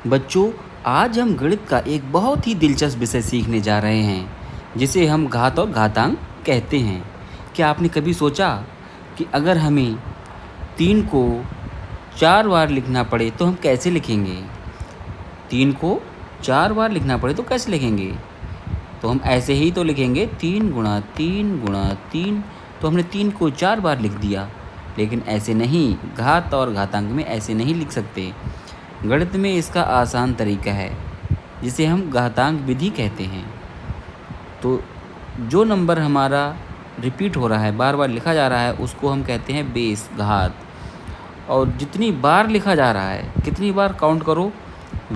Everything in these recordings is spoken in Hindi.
बच्चों, आज हम गणित का एक बहुत ही दिलचस्प विषय सीखने जा रहे हैं, जिसे हम घात और घातांक कहते हैं। क्या आपने कभी सोचा कि अगर हमें 3 को 4 बार लिखना पड़े तो हम कैसे लिखेंगे? 3 को 4 बार लिखना पड़े तो कैसे लिखेंगे? तो हम ऐसे ही तो लिखेंगे 3 गुणा 3 गुणा 3। तो हमने 3 को 4 बार लिख दिया, लेकिन ऐसे नहीं, घात और घातांक में ऐसे नहीं लिख सकते। गणित में इसका आसान तरीका है, जिसे हम घातांक विधि कहते हैं। तो जो नंबर हमारा रिपीट हो रहा है, बार बार लिखा जा रहा है, उसको हम कहते हैं बेस, घात। और जितनी बार लिखा जा रहा है, कितनी बार काउंट करो,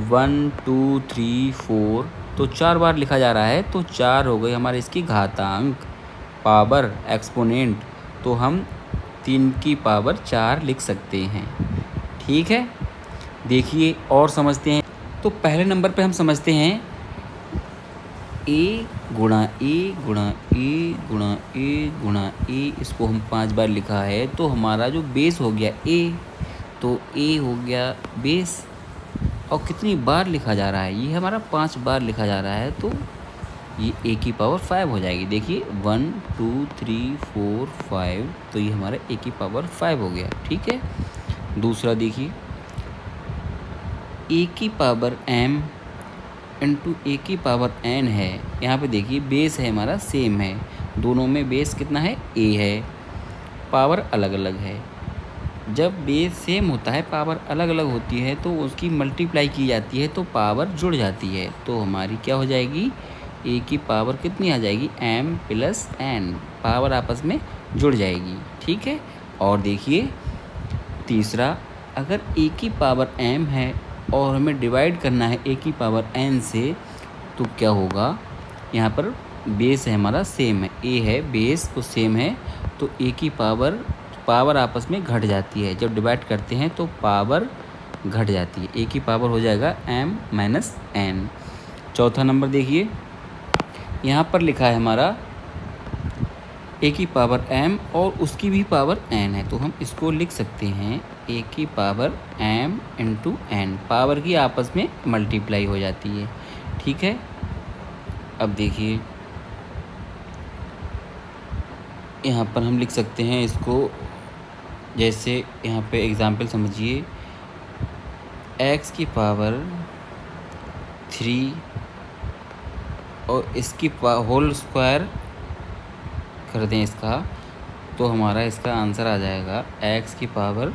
1 2 3 4, तो 4 बार लिखा जा रहा है, तो 4 हो गई हमारे इसकी घातांक, पावर, एक्सपोनेंट। तो हम 3 की पावर 4 लिख सकते हैं। ठीक है, देखिए और समझते हैं। तो पहले नंबर पे हम समझते हैं ए गुणा ए गुणा ए गुणा ए गुणा ए। इसको हम 5 बार लिखा है, तो हमारा जो बेस हो गया ए, तो ए हो गया बेस। और कितनी बार लिखा जा रहा है, ये हमारा 5 बार लिखा जा रहा है, तो ये ए की पावर 5 हो जाएगी। देखिए 1 2 3 4 5, तो ये हमारा ए की पावर 5 हो गया। ठीक है, दूसरा देखिए, ए की पावर m इंटू ए की पावर n है। यहाँ पे देखिए बेस है हमारा सेम है, दोनों में बेस कितना है, a है, पावर अलग अलग है। जब बेस सेम होता है, पावर अलग अलग होती है, तो उसकी मल्टीप्लाई की जाती है, तो पावर जुड़ जाती है। तो हमारी क्या हो जाएगी, a की पावर कितनी आ जाएगी, m प्लस n, पावर आपस में जुड़ जाएगी। ठीक है, और देखिए तीसरा, अगर a की पावर m है और हमें डिवाइड करना है a की पावर n से, तो क्या होगा, यहाँ पर बेस है हमारा सेम है, a है बेस तो सेम है, तो a की पावर आपस में घट जाती है। जब डिवाइड करते हैं तो पावर घट जाती है, a की पावर हो जाएगा m माइनस n। चौथा नंबर देखिए, यहाँ पर लिखा है हमारा a की पावर m और उसकी भी पावर n है, तो हम इसको लिख सकते हैं a की power m into n, power की आपस में मल्टीप्लाई हो जाती है। ठीक है, अब देखिए यहाँ पर हम लिख सकते हैं इसको, जैसे यहाँ पे एग्जाम्पल समझिए, x की पावर 3 और इसकी होल स्क्वायर कर दें इसका, तो हमारा इसका आंसर आ जाएगा x की पावर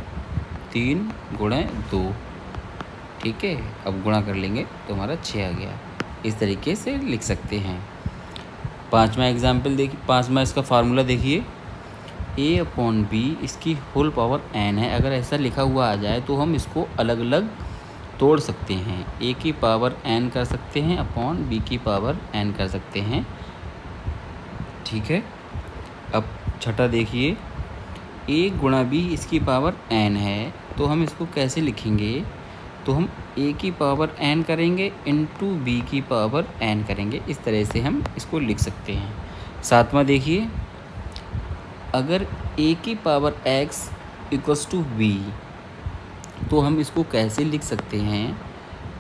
3 गुणे 2। ठीक है, अब गुणा कर लेंगे तो हमारा 6 आ गया। इस तरीके से लिख सकते हैं। पाँचवा एग्जाम्पल देखिए, पाँचवा इसका फार्मूला देखिए, a अपॉन बी, इसकी होल पावर n है। अगर ऐसा लिखा हुआ आ जाए तो हम इसको अलग अलग तोड़ सकते हैं, a की पावर n कर सकते हैं अपॉन b की पावर n कर सकते हैं। ठीक है, अब छठा देखिए, a गुणा b, इसकी पावर n है, तो हम इसको कैसे लिखेंगे, तो हम a की पावर n करेंगे इंटू b की पावर n करेंगे, इस तरह से हम इसको लिख सकते हैं। सातवां देखिए, अगर a की power x equals to b, तो हम इसको कैसे लिख सकते हैं,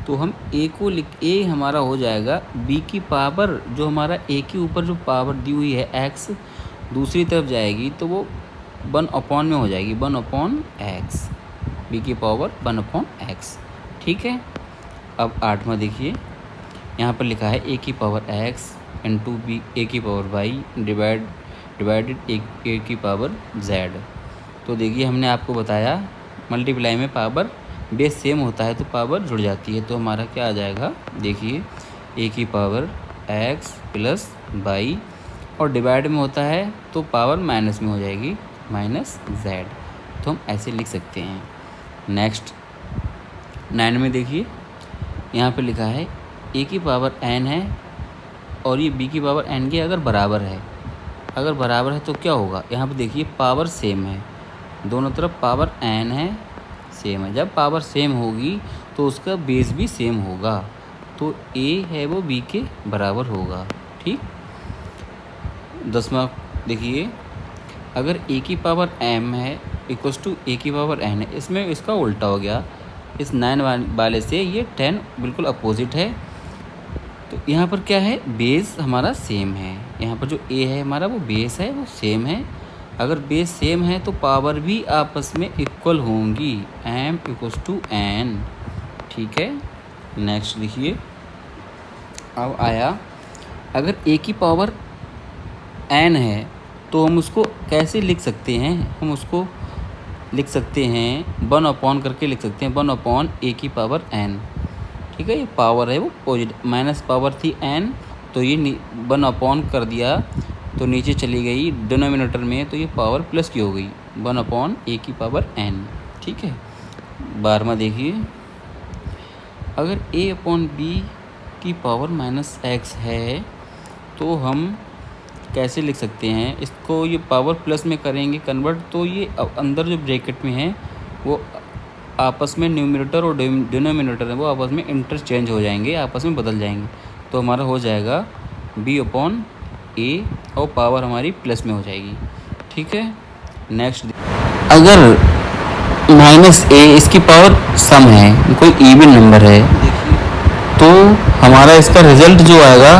तो हम a हमारा हो जाएगा b की पावर, जो हमारा a के ऊपर जो पावर दी हुई है x, दूसरी तरफ जाएगी तो वो 1 अपॉन में हो जाएगी, 1 अपॉन x, b की पावर 1 अपॉन x। ठीक है, अब आठवां देखिए, यहाँ पर लिखा है a की power x into B a की पावर y डिवाइडेड a की पावर z। तो देखिए हमने आपको बताया मल्टीप्लाई में पावर बेस सेम होता है तो पावर जुड़ जाती है, तो हमारा क्या आ जाएगा, देखिए a की पावर x प्लस y, और डिवाइड में होता है तो पावर माइनस में हो जाएगी, माइनस z। तो हम ऐसे लिख सकते हैं। नेक्स्ट 9 में देखिए, यहाँ पे लिखा है a की पावर n है और ये b की पावर n के अगर बराबर है, अगर बराबर है तो क्या होगा, यहाँ पे देखिए पावर सेम है, दोनों तरफ पावर n है, सेम है। जब पावर सेम होगी तो उसका बेस भी सेम होगा, तो a है वो b के बराबर होगा। ठीक, 10वां देखिए, अगर a की पावर m है इक्वल्स टू a की पावर n है, इसमें इसका उल्टा हो गया, इस 9 वाले से ये 10 बिल्कुल अपोजिट है। तो यहाँ पर क्या है, बेस हमारा सेम है। यहाँ पर जो ए है हमारा वो बेस है, वो सेम है। अगर बेस सेम है तो पावर भी आपस में इक्वल होंगी, m इक्वल्स टू n। ठीक है, नेक्स्ट देखिए। अब आया, अगर a की पावर n है तो हम उसको कैसे लिख सकते हैं? हम उसको लिख सकते हैं 1 अपॉन करके लिख सकते हैं, 1 अपॉन a की पावर n। ठीक है, ये पावर है वो पॉजिटिव, माइनस पावर थी n, तो ये 1 अपॉन कर दिया तो नीचे चली गई डिनोमिनेटर में, तो ये पावर प्लस की हो गई, 1 अपॉन a की पावर n। ठीक है, 12वां देखिए, अगर a अपॉन b की पावर माइनस x है तो हम कैसे लिख सकते हैं इसको? ये पावर प्लस में करेंगे कन्वर्ट, तो ये अंदर जो ब्रैकेट में है वो आपस में न्यूमरेटर और डिनोमिनेटर है वो आपस में इंटरचेंज हो जाएंगे, आपस में बदल जाएंगे। तो हमारा हो जाएगा b अपॉन a और पावर हमारी प्लस में हो जाएगी। ठीक है, नेक्स्ट, अगर माइनस a इसकी पावर सम है, कोई इवन नंबर है, तो हमारा इसका रिजल्ट जो आएगा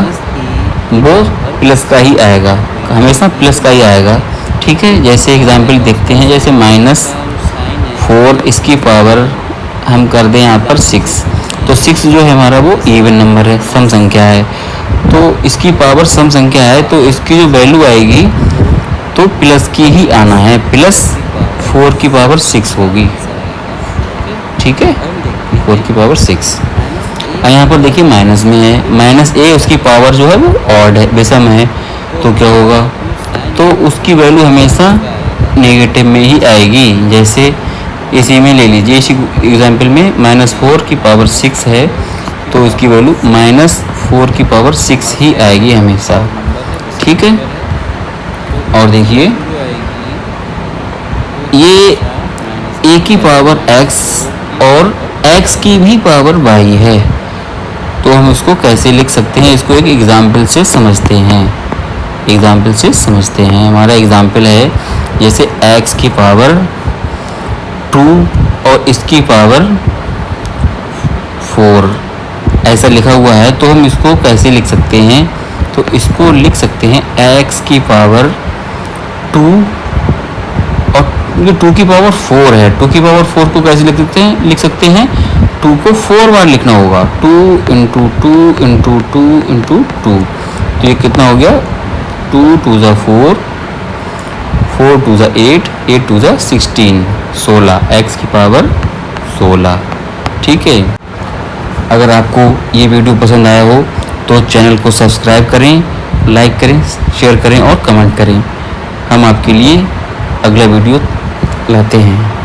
वो प्लस का ही आएगा, हमेशा प्लस का ही आएगा। ठीक है, जैसे एग्जांपल देखते हैं, जैसे -4 इसकी पावर हम कर दें यहाँ पर 6, तो 6 जो है हमारा वो इवन नंबर है, सम संख्या है, तो इसकी पावर सम संख्या है, तो इसकी जो वैल्यू आएगी तो प्लस की ही आना है, +4 की पावर 6 होगी। ठीक है, 4 की पावर 6। और यहाँ पर देखिए माइनस में है, माइनस a उसकी पावर जो है वो ऑड है, विषम है, तो क्या होगा, तो उसकी वैल्यू हमेशा नेगेटिव में ही आएगी। जैसे इसी में ले लीजिए, इसी एग्जांपल में -4 की पावर 6 है, तो इसकी वैल्यू -4 की पावर 6 ही आएगी हमेशा। ठीक है, और देखिए ये a की पावर x और x की भी पावर y है, तो हम इसको कैसे लिख सकते हैं? इसको एक एग्जाम्पल से समझते हैं, हमारा एग्जाम्पल है, जैसे x की पावर 2 और इसकी पावर 4 ऐसा लिखा हुआ है, तो हम इसको कैसे लिख सकते हैं? तो इसको लिख सकते हैं x की पावर 2 और ये 2 की पावर 4 है, 2 की पावर 4 को कैसे लिख सकते हैं? 2 को 4 बार लिखना होगा, 2 इंटू 2 इंटू 2 इंटू 2, तो ये कितना हो गया, 2 2 ज़ा 4, 4 2 ज़ा 8, 8 2 ज़ा 16, 16, x की पावर 16। ठीक है, अगर आपको ये वीडियो पसंद आया हो तो चैनल को सब्सक्राइब करें, लाइक करें, शेयर करें और कमेंट करें। हम आपके लिए अगला वीडियो लाते हैं।